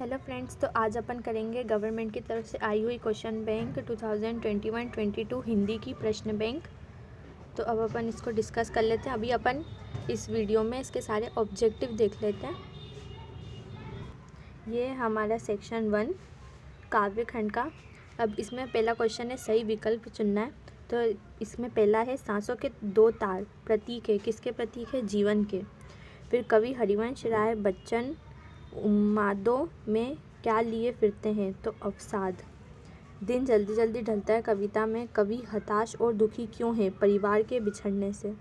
Hello friends, तो आज अपन करेंगे गवर्नमेंट की तरफ से आई हुई क्वेश्चन बैंक 2021-22 हिंदी की प्रश्न बैंक। तो अब अपन इसको डिस्कस कर लेते हैं। अभी अपन इस वीडियो में इसके सारे ऑब्जेक्टिव देख लेते हैं। ये हमारा सेक्शन 1 काव्य खंड का। अब इसमें पहला क्वेश्चन है सही विकल्प चुनना है। तो इसमें पहला है सांसों के दो तार प्रतीक है, किसके प्रतीक है? जीवन के। फिर कवि हरिवंश राय बच्चन उन्मादों में क्या लिए फिरते हैं? तो अवसाद। दिन जल्दी जल्दी ढलता है कविता में कवि हताश और दुखी क्यों है? परिवार के बिछड़ने से।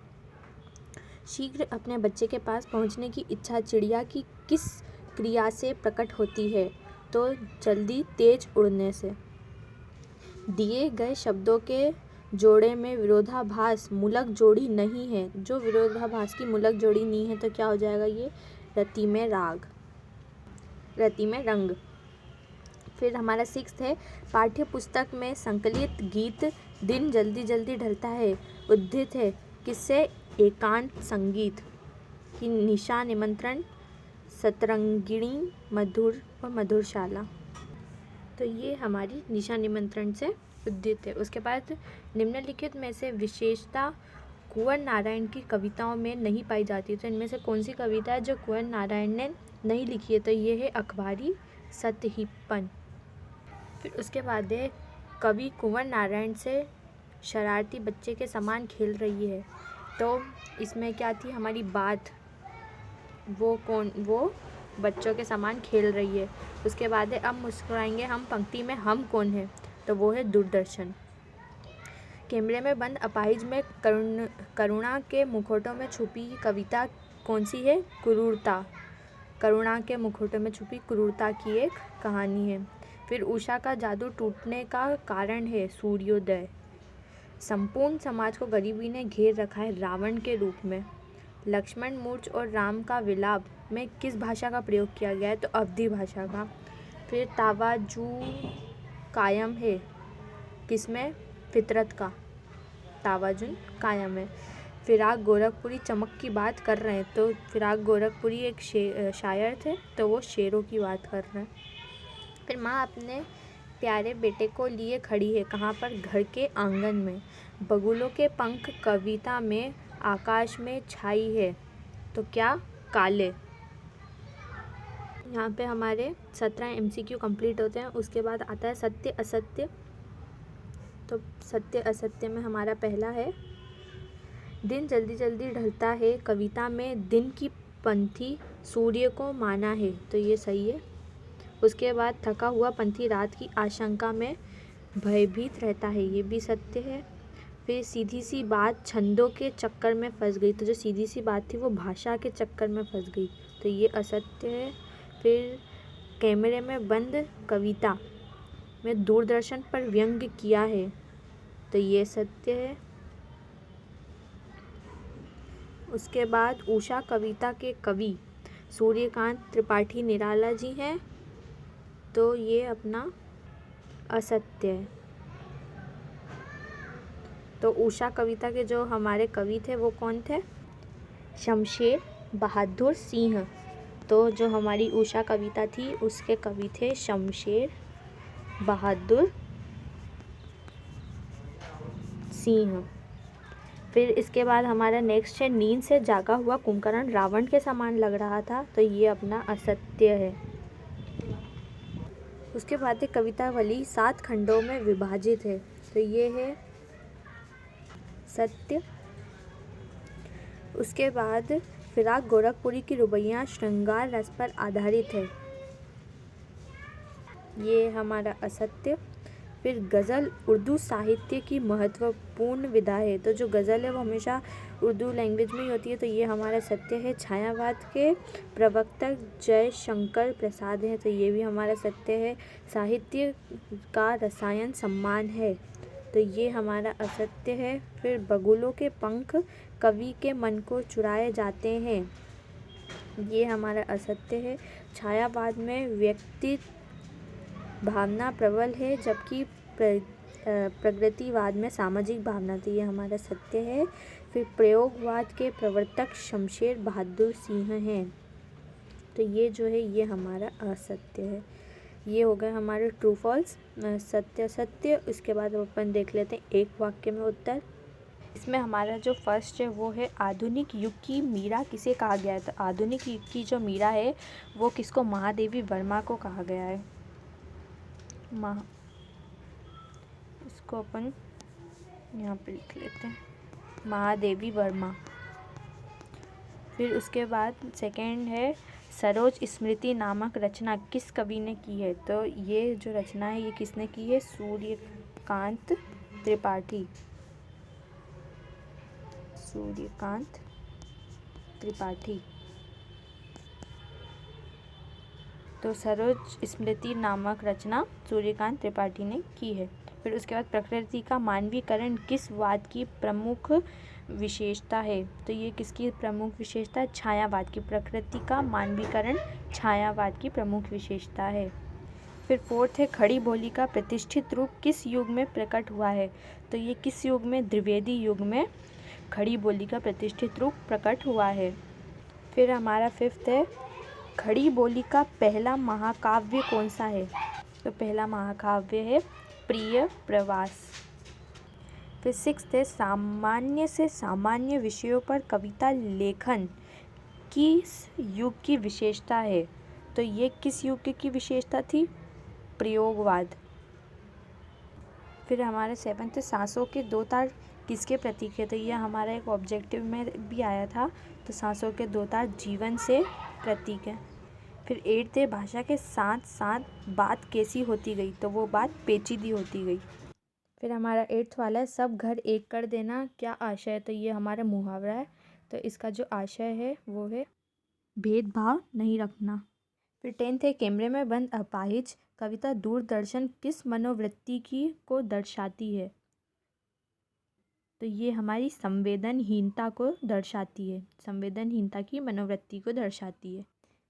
शीघ्र अपने बच्चे के पास पहुंचने की इच्छा चिड़िया की किस क्रिया से प्रकट होती है? तो जल्दी तेज उड़ने से। दिए गए शब्दों के जोड़े में विरोधाभास मूलक जोड़ी नहीं है। जो विरोधाभास की मूलक जोड़ी नहीं है तो क्या हो जाएगा? ये रति में राग, रति में रंग। फिर हमारा 6 है पाठ्य पुस्तक में संकलित गीत दिन जल्दी जल्दी ढलता है उद्धृत है किससे? एकांत संगीत की निशा निमंत्रण सतरंगिणी मधुर और मधुरशाला। तो ये हमारी निशा निमंत्रण से उद्धृत है। उसके बाद निम्नलिखित में से विशेषता कुंवर नारायण की कविताओं में नहीं पाई जाती। तो इनमें से कौन सी कविता है जो कुंवर नारायण ने नहीं लिखी है? तो ये है अखबारी सतहीपन। फिर उसके बाद है कवि कुंवर नारायण से शरारती बच्चे के समान खेल रही है। तो इसमें क्या थी हमारी बात? वो बच्चों के समान खेल रही है। उसके बाद है अब मुस्कुराएंगे हम पंक्ति में हम कौन है? तो वो है दूरदर्शन। कैमरे में बंद अपाहिज में करुणा के मुखौटों में छुपी कविता कौन सी है? क्रूरता। करुणा के मुखौटों में छुपी क्रूरता की एक कहानी है। फिर उषा का जादू टूटने का कारण है सूर्योदय। संपूर्ण समाज को गरीबी ने घेर रखा है रावण के रूप में। लक्ष्मण मूर्छ और राम का विलाप में किस भाषा का प्रयोग किया गया है? तो अवधी भाषा का। फिर तावाजू कायम है किसमें? फितरत का तावाजुन कायम है। फिराक गोरखपुरी चमक की बात कर रहे हैं। तो फिराक गोरखपुरी एक शायर थे, तो वो शेरों की बात कर रहे हैं। फिर माँ अपने प्यारे बेटे को लिए खड़ी है कहाँ पर? घर के आंगन में। बगुलों के पंख कविता में आकाश में छाई है तो क्या? काले। यहाँ पे हमारे 17 MCQ कंप्लीट होते हैं। उसके बाद आता है सत्य असत्य। तो सत्य असत्य में हमारा पहला है दिन जल्दी जल्दी ढलता है कविता में दिन की पंथी सूर्य को माना है। तो ये सही है। उसके बाद थका हुआ पंथी रात की आशंका में भयभीत रहता है। ये भी सत्य है। फिर सीधी सी बात छंदों के चक्कर में फंस गई। तो जो सीधी सी बात थी वो भाषा के चक्कर में फंस गई। तो ये असत्य है। फिर कैमरे में बंद कविता में दूरदर्शन पर व्यंग्य किया है। तो ये सत्य है। उसके बाद उषा कविता के कवि सूर्यकांत त्रिपाठी निराला जी हैं। तो ये अपना असत्य है। तो उषा कविता के जो हमारे कवि थे वो कौन थे? शमशेर बहादुर सिंह। तो जो हमारी उषा कविता थी उसके कवि थे शमशेर बहादुर सिंह। फिर इसके बाद हमारा नेक्स्ट है नींद से जागा हुआ कुंभकर्ण रावण के समान लग रहा था। तो ये अपना असत्य है। उसके बाद कवितावली 7 खंडों में विभाजित है। तो ये है सत्य। उसके बाद फिराक गोरखपुरी की रुबाइयाँ श्रृंगार रस पर आधारित है। ये हमारा असत्य। फिर गज़ल उर्दू साहित्य की महत्वपूर्ण विधा है। तो जो गज़ल है वो हमेशा उर्दू लैंग्वेज में ही होती है। तो ये हमारा सत्य है। छायावाद के प्रवक्ता जयशंकर प्रसाद हैं। तो ये भी हमारा सत्य है। साहित्य का रसायन सम्मान है। तो ये हमारा असत्य है। फिर बगुलों के पंख कवि के मन को चुराए जाते हैं। ये हमारा असत्य है। छायावाद में व्यक्ति भावना प्रबल है जबकि प्रगतिवाद में सामाजिक भावना थी। ये हमारा सत्य है। फिर प्रयोगवाद के प्रवर्तक शमशेर बहादुर सिंह हैं। तो ये जो है ये हमारा असत्य है। ये हो गए हमारे ट्रू फॉल्स, सत्य सत्य। उसके बाद अपन देख लेते हैं एक वाक्य में उत्तर। इसमें हमारा जो फर्स्ट है वो है आधुनिक युग की मीरा किसे कहा गया है। तो आधुनिक युग की जो मीरा है वो किसको, महादेवी वर्मा को कहा गया है। इसको अपन यहाँ पे लिख लेते हैं, महादेवी वर्मा। फिर उसके बाद सेकंड है सरोज स्मृति नामक रचना किस कवि ने की है। तो ये जो रचना है ये किसने की है, सूर्यकांत त्रिपाठी। सूर्यकांत त्रिपाठी। तो सरोज स्मृति नामक रचना सूर्यकांत त्रिपाठी ने की है। फिर उसके बाद प्रकृति का मानवीकरण किस वाद की प्रमुख विशेषता है। तो ये किसकी प्रमुख विशेषता है, छायावाद की। प्रकृति का मानवीकरण छायावाद की प्रमुख विशेषता है। फिर फोर्थ है खड़ी बोली का प्रतिष्ठित रूप किस युग में प्रकट हुआ है। तो ये किस युग में, द्विवेदी युग में खड़ी बोली का प्रतिष्ठित रूप प्रकट हुआ है। फिर हमारा फिफ्थ है खड़ी बोली का पहला महाकाव्य कौन सा है। तो पहला महाकाव्य है प्रिय प्रवास। फिर सिक्स्थ है सामान्य से सामान्य विषयों पर कविता लेखन किस युग की विशेषता है। तो ये किस युग की विशेषता थी, प्रयोगवाद। फिर हमारे सेवन्थ सांसों के दो तार किसके प्रतीक है। तो ये हमारा एक ऑब्जेक्टिव में भी आया था। तो सांसों के दो तार जीवन से प्रतीक है। फिर एट्थ है भाषा के साथ साथ बात कैसी होती गई। तो वो बात पेचीदी होती गई। फिर हमारा एट्थ वाला है सब घर एक कर देना क्या आशय है। तो ये हमारा मुहावरा है। तो इसका जो आशय है वो है भेदभाव नहीं रखना। फिर टेंथ है कैमरे में बंद अपाहिज कविता दूरदर्शन किस मनोवृत्ति की को दर्शाती है। तो ये हमारी संवेदनहीनता को दर्शाती है, संवेदनहीनता की मनोवृत्ति को दर्शाती है।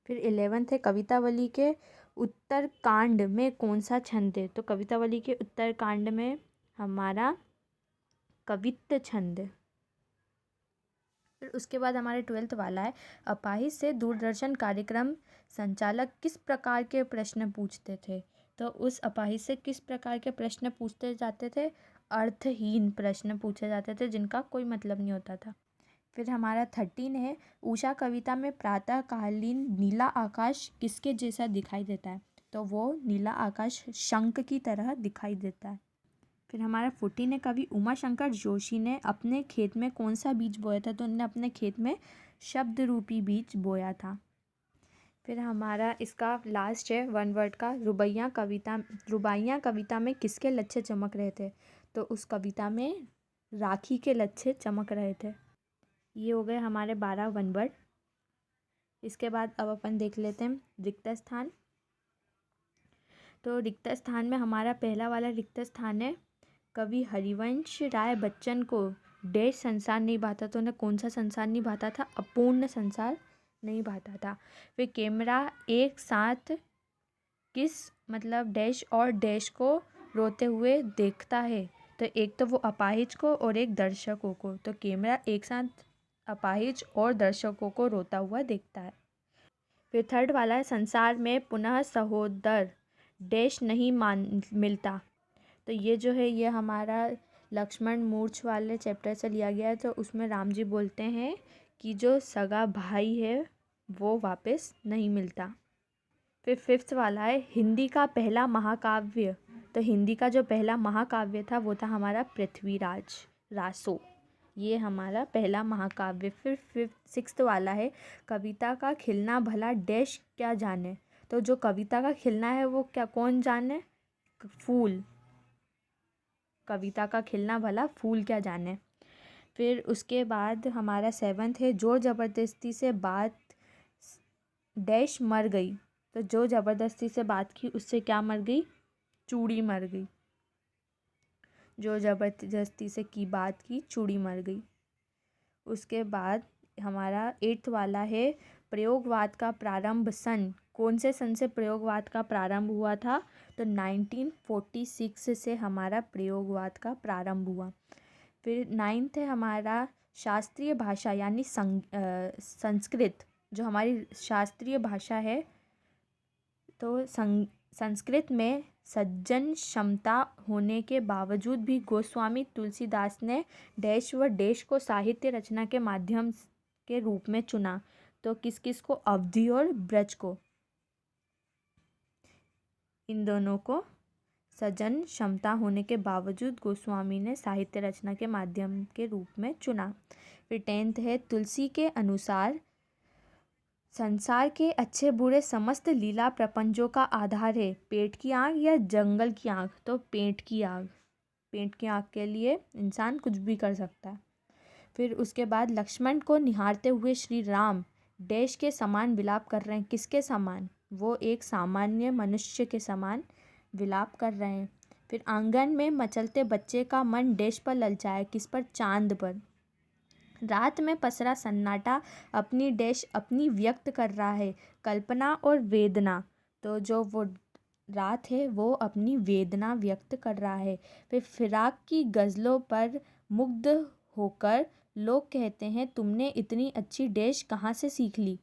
फिर 11th है कवितावली के उत्तरकांड में कौन सा छंद है। तो कवितावली के उत्तरकांड में हमारा कवित्त छंद है। फिर उसके बाद हमारे 12th वाला है अपाहिज से दूरदर्शन कार्यक्रम संचालक किस प्रकार के प्रश्न पूछते थे। तो उस अपाहिज से किस प्रकार के प्रश्न पूछते जाते थे, अर्थहीन प्रश्न पूछे जाते थे जिनका कोई मतलब नहीं होता था। फिर हमारा 13 है उषा कविता में प्रातःकालीन नीला आकाश किसके जैसा दिखाई देता है। तो वो नीला आकाश शंख की तरह दिखाई देता है। फिर हमारा 14 है कवि उमा शंकर जोशी ने अपने खेत में कौन सा बीज बोया था। तो उन्होंने अपने खेत में शब्द रूपी बीज बोया था। फिर हमारा इसका लास्ट है वन वर्ड का रुबाइयाँ कविता में किसके लच्छे चमक रहे थे। तो उस कविता में राखी के लच्छे चमक रहे थे। ये हो गए हमारे 12 वन वर्ड। इसके बाद अब अपन देख लेते हैं रिक्त स्थान। तो रिक्त स्थान में हमारा पहला वाला रिक्त स्थान है कवि हरिवंश राय बच्चन को डैश संसार नहीं भाता। तो उन्हें कौन सा संसार नहीं भाता था, अपूर्ण संसार नहीं भाता था। फिर कैमरा एक साथ किस मतलब डैश और डैश को रोते हुए देखता है। तो एक तो वो अपाहिज को और एक दर्शकों को। तो कैमरा एक साथ अपाहिज और दर्शकों को रोता हुआ देखता है। फिर थर्ड वाला है संसार में पुनः सहोदर डैश नहीं मान मिलता। तो ये जो है ये हमारा लक्ष्मण मूर्छ वाले चैप्टर से लिया गया है। तो उसमें राम जी बोलते हैं कि जो सगा भाई है वो वापस नहीं मिलता। फिर फिफ्थ वाला है हिंदी का पहला महाकाव्य। तो हिंदी का जो पहला महाकाव्य था वो था हमारा पृथ्वीराज रासो। ये हमारा पहला महाकाव्य। फिर सिक्स्थ वाला है कविता का खिलना भला डैश क्या जाने। तो जो कविता का खिलना है वो क्या कौन जाने, फूल। कविता का खिलना भला फूल क्या जाने। फिर उसके बाद हमारा सेवन्थ है जोर ज़बरदस्ती से बात डैश मर गई। तो जो ज़बरदस्ती से बात की उससे क्या मर गई, चूड़ी मर गई। जो ज़बरदस्ती से की बात की चूड़ी मर गई। उसके बाद हमारा एट्थ वाला है प्रयोगवाद का प्रारंभ सन। कौन से सन से प्रयोगवाद का प्रारंभ हुआ था। तो 1946 से हमारा प्रयोगवाद का प्रारंभ हुआ। फिर नाइन्थ है हमारा शास्त्रीय भाषा यानी संस्कृत जो हमारी शास्त्रीय भाषा है, तो संस्कृत में सृजन क्षमता होने के बावजूद भी गोस्वामी तुलसीदास ने डैश व डैश को साहित्य रचना के माध्यम के रूप में चुना। तो किस किस को? अवधि और ब्रज को, इन दोनों को सृजन क्षमता होने के बावजूद गोस्वामी ने साहित्य रचना के माध्यम के रूप में चुना। फिर 10th है, तुलसी के अनुसार संसार के अच्छे बुरे समस्त लीला प्रपंचों का आधार है पेट की आग या जंगल की आग। तो पेट की आग, पेट की आग के लिए इंसान कुछ भी कर सकता है। फिर उसके बाद लक्ष्मण को निहारते हुए श्री राम डैश के समान विलाप कर रहे हैं। किसके समान? वो एक सामान्य मनुष्य के समान विलाप कर रहे हैं। फिर आंगन में मचलते बच्चे का मन डैश पर ललचाए। किस पर? चांद पर। रात में पसरा सन्नाटा अपनी डैश अपनी व्यक्त कर रहा है, कल्पना और वेदना। तो जो वो रात है वो अपनी वेदना व्यक्त कर रहा है। फिर फिराक की गज़लों पर मुग्ध होकर लोग कहते हैं तुमने इतनी अच्छी डैश कहाँ से सीख ली।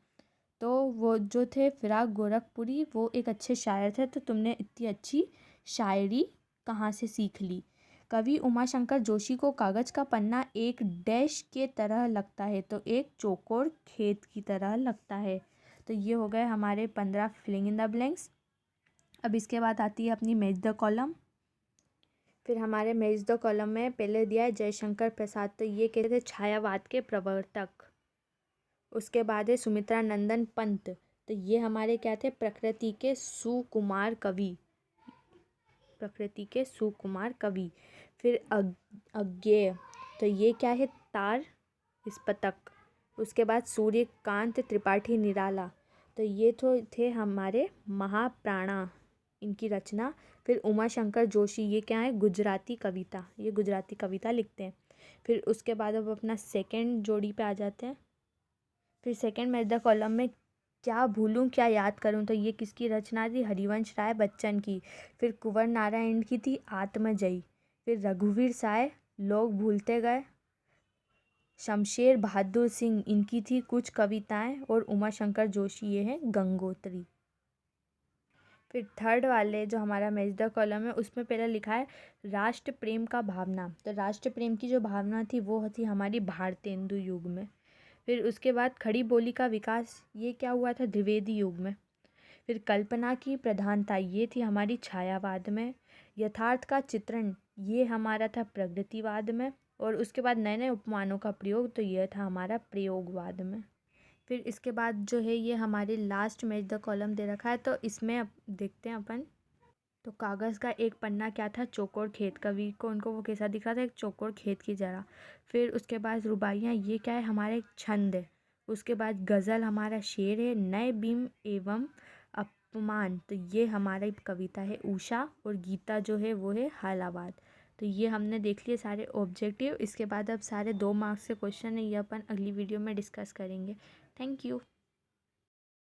तो वो जो थे फिराक गोरखपुरी, वो एक अच्छे शायर थे। तो तुमने इतनी अच्छी शायरी कहाँ से सीख ली। कवि उमाशंकर जोशी को कागज़ का पन्ना एक डैश के तरह लगता है। तो एक चौकोर खेत की तरह लगता है। तो ये हो गए हमारे 15 फिलिंग इन द ब्लैंक्स। अब इसके बाद आती है अपनी मैच द कॉलम। फिर हमारे मैच द कॉलम में पहले दिया है जयशंकर प्रसाद। तो ये कहते थे छायावाद के प्रवर्तक। उसके बाद है सुमित्रा नंदन पंत। तो ये हमारे क्या थे? प्रकृति के सुकुमार कवि, प्रकृति के सुकुमार कवि। फिर अज्ञेय, तो ये क्या है? तार स्फटिक। उसके बाद सूर्यकांत त्रिपाठी निराला। तो ये तो थे हमारे महाप्राणा, इनकी रचना। फिर उमाशंकर जोशी, ये क्या है? गुजराती कविता, ये गुजराती कविता लिखते हैं। फिर उसके बाद अब अपना सेकंड जोड़ी पे आ जाते हैं। फिर सेकंड मैच द कॉलम में क्या भूलूं क्या याद करूं। तो ये किसकी रचना थी? हरिवंश राय बच्चन की। फिर कुंवर नारायण की थी आत्मजयी। फिर रघुवीर साय लोग भूलते गए। शमशेर बहादुर सिंह, इनकी थी कुछ कविताएं। और उमाशंकर जोशी, ये हैं गंगोत्री। फिर थर्ड वाले जो हमारा मैच द कॉलम है, उसमें पहले लिखा है राष्ट्र प्रेम का भावना। तो राष्ट्र प्रेम की जो भावना थी वो थी हमारी भारतेंदु युग में। फिर उसके बाद खड़ी बोली का विकास, ये क्या हुआ था? द्विवेदी युग में। फिर कल्पना की प्रधानता, ये थी हमारी छायावाद में। यथार्थ का चित्रण, ये हमारा था प्रगतिवाद में। और उसके बाद नए नए उपमानों का प्रयोग, तो यह था हमारा प्रयोगवाद में। फिर इसके बाद जो है ये हमारे लास्ट मैच द कॉलम दे रखा है। तो इसमें अब देखते हैं अपन। तो कागज़ का एक पन्ना क्या था? चौकोर खेत। कवि को उनको वो कैसा दिख रहा था? एक चौकोर खेत की जरा। फिर उसके बाद रुबाइयाँ, ये क्या है? हमारा एक छंद है। उसके बाद गज़ल हमारा शेर है। नए बीम एवं अपमान, तो ये हमारी कविता है उषा। और गीता जो है वो है हालावाद। तो ये हमने देख लिए सारे ऑब्जेक्टिव। इसके बाद अब सारे 2 मार्क्स के क्वेश्चन है, ये अपन अगली वीडियो में डिस्कस करेंगे। Thank you.